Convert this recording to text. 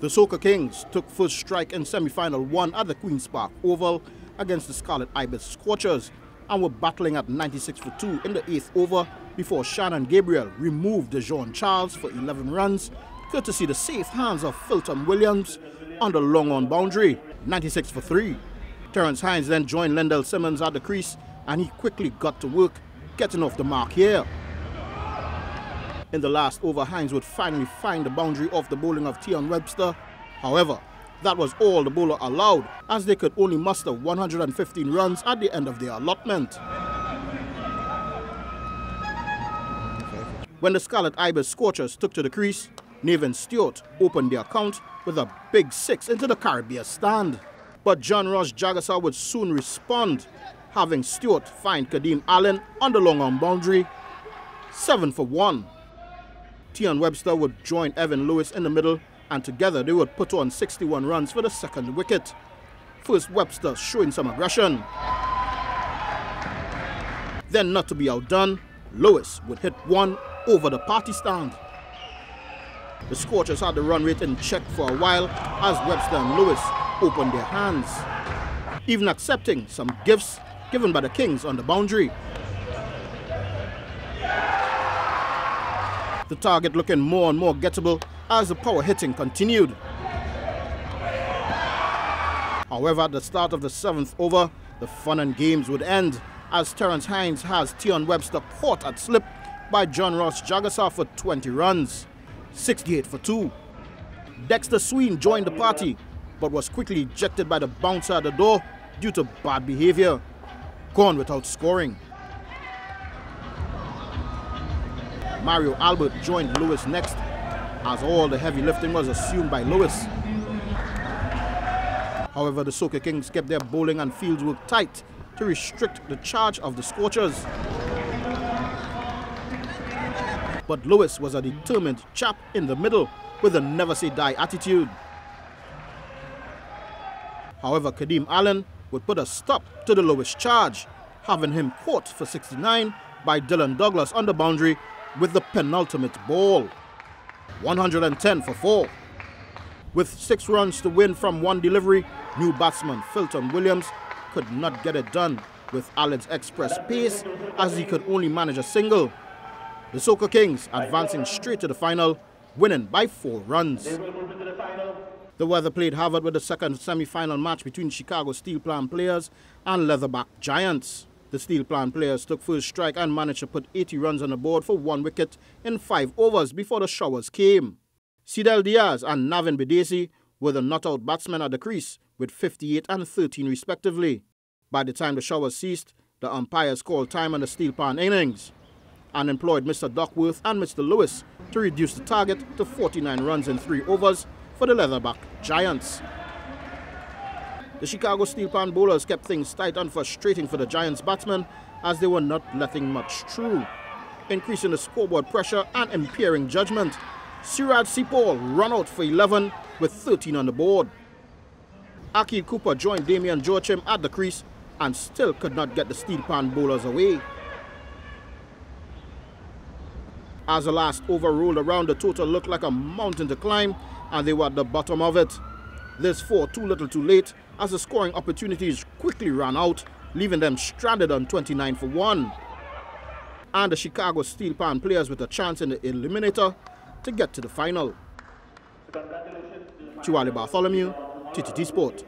The Soca Kings took first strike in semi-final 1 at the Queen's Park Oval against the Scarlet Ibis Scorchers and were battling at 96 for 2 in the 8th over before Shannon Gabriel removed the Jean Charles for 11 runs, courtesy the safe hands of Philton Williams on the long-on boundary, 96 for 3. Terence Hines then joined Lendell Simmons at the crease and he quickly got to work, getting off the mark here. In the last over, Hines would finally find the boundary off the bowling of Tion Webster. However, that was all the bowler allowed, as they could only muster 115 runs at the end of their allotment. When the Scarlet Ibis Scorchers took to the crease, Nathan Stewart opened their count with a big 6 into the Caribbean stand. But John Ross Jagasaw would soon respond, having Stewart find Kadeem Allen on the long-on boundary, 7 for 1. Tion Webster would join Evan Lewis in the middle, and together they would put on 61 runs for the second wicket. First Webster showing some aggression. Then, not to be outdone, Lewis would hit one over the party stand. The Scorchers had the run rate in check for a while as Webster and Lewis opened their hands, even accepting some gifts given by the Kings on the boundary. The target looking more and more gettable as the power hitting continued. However, at the start of the 7th over, the fun and games would end as Terence Hines has Tion Webster caught at slip by John Ross Jagasaw for 20 runs, 68 for 2. Dexter Sween joined the party but was quickly ejected by the bouncer at the door due to bad behavior, gone without scoring. Mario Albert joined Lewis next, as all the heavy lifting was assumed by Lewis. However, the Soca Kings kept their bowling and field work tight to restrict the charge of the Scorchers. But Lewis was a determined chap in the middle with a never-say-die attitude. However, Kadeem Allen would put a stop to the Lewis charge, having him caught for 69 by Dylan Douglas on the boundary with the penultimate ball, 110 for 4. With 6 runs to win from one delivery, new batsman Philton Williams could not get it done with Allen's express pace as he could only manage a single. The Soca Kings advancing straight to the final, winning by 4 runs. The weather played havoc with the second semi-final match between Chicago Steelpan players and Leatherback Giants. The Steelpan players took first strike and managed to put 80 runs on the board for 1 wicket in 5 overs before the showers came. Sidel Diaz and Navin Bidesi were the not-out batsmen at the crease with 58 and 13 respectively. By the time the showers ceased, the umpires called time on the Steelpan innings and employed Mr. Duckworth and Mr. Lewis to reduce the target to 49 runs in 3 overs for the Leatherback Giants. The Chicago Steelpan bowlers kept things tight and frustrating for the Giants batsmen as they were not letting much through, increasing the scoreboard pressure and impairing judgment. Siraj Sipol ran out for 11 with 13 on the board. Akil Cooper joined Damian Joachim at the crease and still could not get the Steelpan bowlers away. As the last over rolled around, the total looked like a mountain to climb and they were at the bottom of it. This 4 too little too late as the scoring opportunities quickly ran out, leaving them stranded on 29 for 1. And the Chicago Steelpan players with a chance in the eliminator to get to the final. Chiwale Bartholomew, TTT Sport.